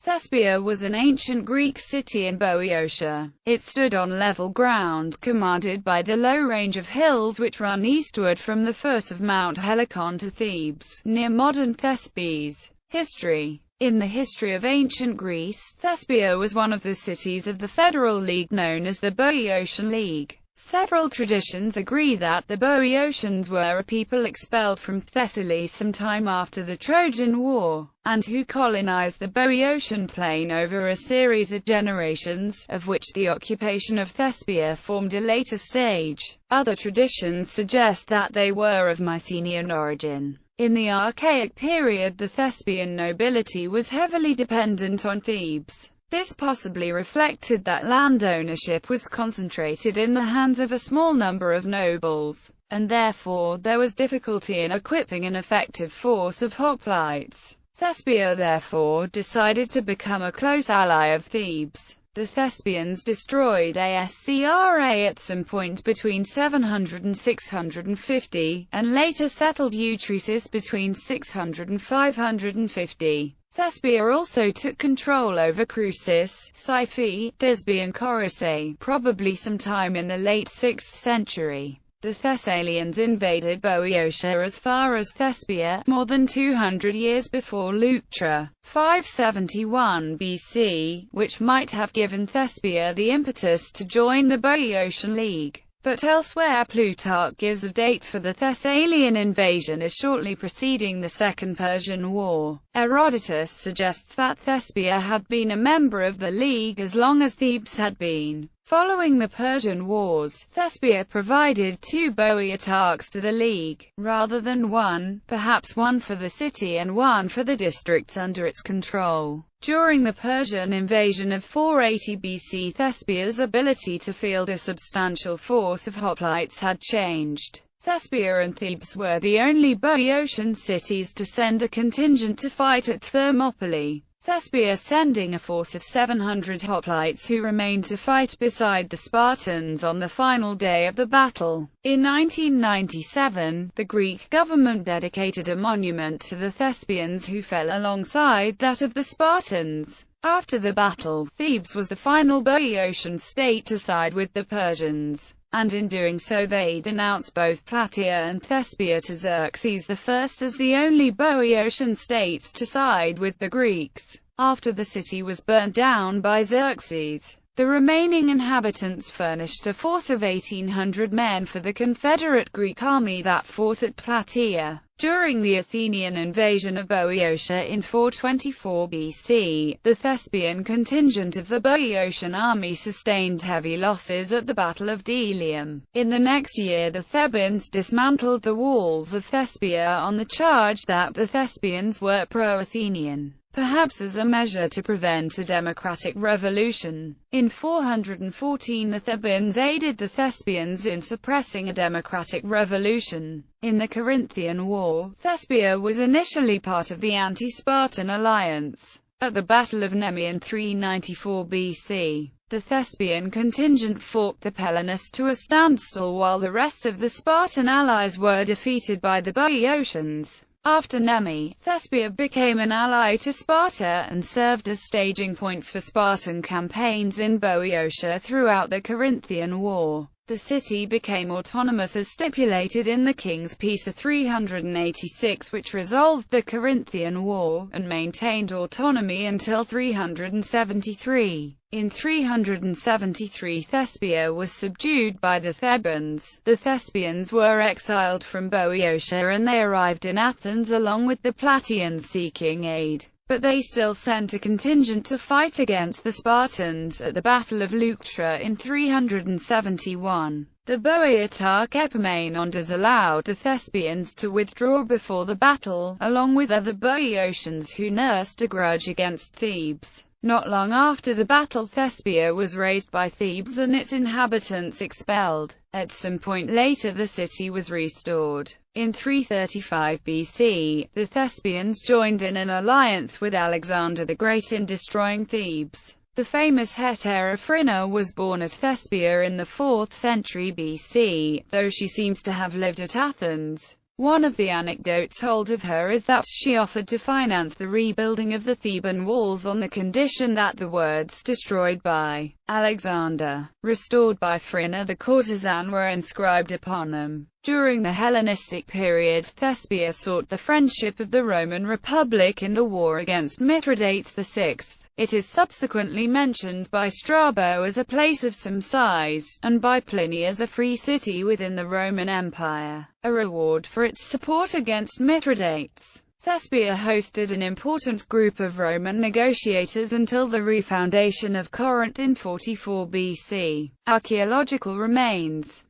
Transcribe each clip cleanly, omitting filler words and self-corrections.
Thespiae was an ancient Greek city in Boeotia. It stood on level ground, commanded by the low range of hills which run eastward from the foot of Mount Helicon to Thebes, near modern Thespiae. History. In the history of ancient Greece, Thespiae was one of the cities of the Federal League known as the Boeotian League. Several traditions agree that the Boeotians were a people expelled from Thessaly sometime after the Trojan War, and who colonized the Boeotian plain over a series of generations, of which the occupation of Thespiae formed a later stage. Other traditions suggest that they were of Mycenaean origin. In the Archaic period, the Thespian nobility was heavily dependent on Thebes. This possibly reflected that land ownership was concentrated in the hands of a small number of nobles, and therefore there was difficulty in equipping an effective force of hoplites. Thespiae therefore decided to become a close ally of Thebes. The Thespians destroyed Ascra at some point between 700 and 650, and later settled Eutresis between 600 and 550. Thespiae also took control over Crusis, Siphae, Thisbe and Corysae, probably sometime in the late 6th century. The Thessalians invaded Boeotia as far as Thespiae, more than 200 years before Leuctra, 571 BC, which might have given Thespiae the impetus to join the Boeotian League. But elsewhere Plutarch gives a date for the Thessalian invasion as shortly preceding the Second Persian War. Herodotus suggests that Thespiae had been a member of the League as long as Thebes had been. Following the Persian Wars, Thespiae provided 2 boeotarchs to the League, rather than one, perhaps one for the city and one for the districts under its control. During the Persian invasion of 480 BC, Thespiae's ability to field a substantial force of hoplites had changed. Thespiae and Thebes were the only Boeotian cities to send a contingent to fight at Thermopylae. Thespiae sending a force of 700 hoplites who remained to fight beside the Spartans on the final day of the battle. In 1997, the Greek government dedicated a monument to the Thespians who fell alongside that of the Spartans. After the battle, Thebes was the final Boeotian state to side with the Persians, and in doing so they denounced both Plataea and Thespiae to Xerxes I as the only Boeotian states to side with the Greeks. After the city was burnt down by Xerxes, the remaining inhabitants furnished a force of 1,800 men for the Confederate Greek army that fought at Plataea. During the Athenian invasion of Boeotia in 424 BC, the Thespian contingent of the Boeotian army sustained heavy losses at the Battle of Delium. In the next year the Thebans dismantled the walls of Thespiae on the charge that the Thespians were pro-Athenian, perhaps as a measure to prevent a democratic revolution. In 414 the Thebans aided the Thespians in suppressing a democratic revolution. In the Corinthian War, Thespiae was initially part of the anti-Spartan alliance. At the Battle of Nemi in 394 BC, the Thespian contingent fought the Pelennus to a standstill while the rest of the Spartan allies were defeated by the Boeotians. After Nemi, Thespiae became an ally to Sparta and served as staging point for Spartan campaigns in Boeotia throughout the Corinthian War. The city became autonomous as stipulated in the King's Peace of 386, which resolved the Corinthian War, and maintained autonomy until 373. In 373 Thespiae was subdued by the Thebans. The Thespians were exiled from Boeotia and they arrived in Athens along with the Plataeans seeking aid. But they still sent a contingent to fight against the Spartans at the Battle of Leuctra in 371. The Boeotarch Epaminondas allowed the Thespians to withdraw before the battle, along with other Boeotians who nursed a grudge against Thebes. Not long after the battle, Thespiae was razed by Thebes and its inhabitants expelled. At some point later the city was restored. In 335 BC, the Thespians joined in an alliance with Alexander the Great in destroying Thebes. The famous Heterofrina was born at Thespiae in the 4th century BC, though she seems to have lived at Athens. One of the anecdotes told of her is that she offered to finance the rebuilding of the Theban walls on the condition that the words "destroyed by Alexander, restored by Phryne the courtesan" were inscribed upon them. During the Hellenistic period, Thespiae sought the friendship of the Roman Republic in the war against Mithridates VI. It is subsequently mentioned by Strabo as a place of some size, and by Pliny as a free city within the Roman Empire, a reward for its support against Mithridates. Thespiae hosted an important group of Roman negotiators until the refoundation of Corinth in 44 BC. Archaeological remains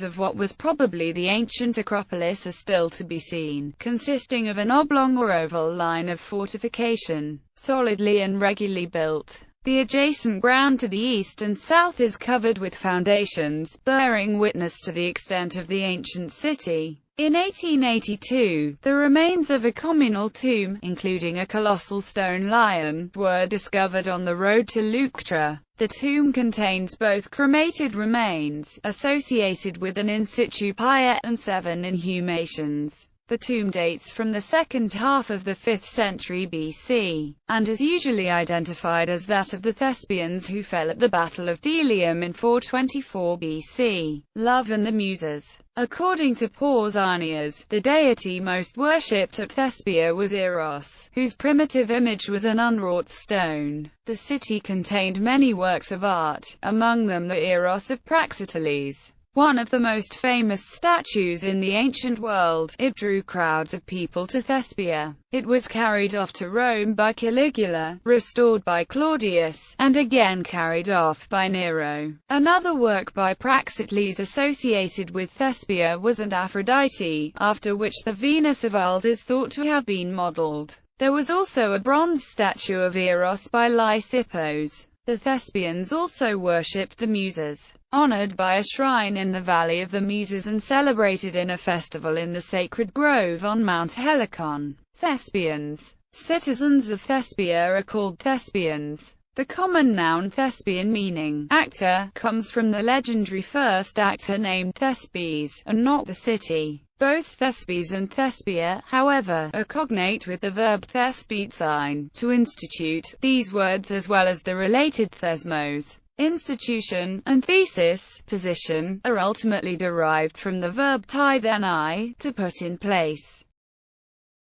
of what was probably the ancient Acropolis are still to be seen, consisting of an oblong or oval line of fortification, solidly and regularly built. The adjacent ground to the east and south is covered with foundations, bearing witness to the extent of the ancient city. In 1882, the remains of a communal tomb, including a colossal stone lion, were discovered on the road to Leuctra. The tomb contains both cremated remains, associated with an in situ pyre, and 7 inhumations. The tomb dates from the second half of the 5th century BC, and is usually identified as that of the Thespians who fell at the Battle of Delium in 424 BC. Love and the Muses. According to Pausanias, the deity most worshipped at Thespiae was Eros, whose primitive image was an unwrought stone. The city contained many works of art, among them the Eros of Praxiteles, one of the most famous statues in the ancient world. It drew crowds of people to Thespiae. It was carried off to Rome by Caligula, restored by Claudius, and again carried off by Nero. Another work by Praxiteles associated with Thespiae was an Aphrodite, after which the Venus of Auld is thought to have been modelled. There was also a bronze statue of Eros by Lysippos. The Thespians also worshipped the Muses, honored by a shrine in the Valley of the Muses and celebrated in a festival in the sacred grove on Mount Helicon. Thespians. Citizens of Thespiae are called Thespians. The common noun Thespian, meaning actor, comes from the legendary first actor named Thespes, and not the city. Both Thespes and Thespiae, however, are cognate with the verb thespizine, to institute. These words, as well as the related thesmos, institution, and thesis, position, are ultimately derived from the verb titheni, to put in place.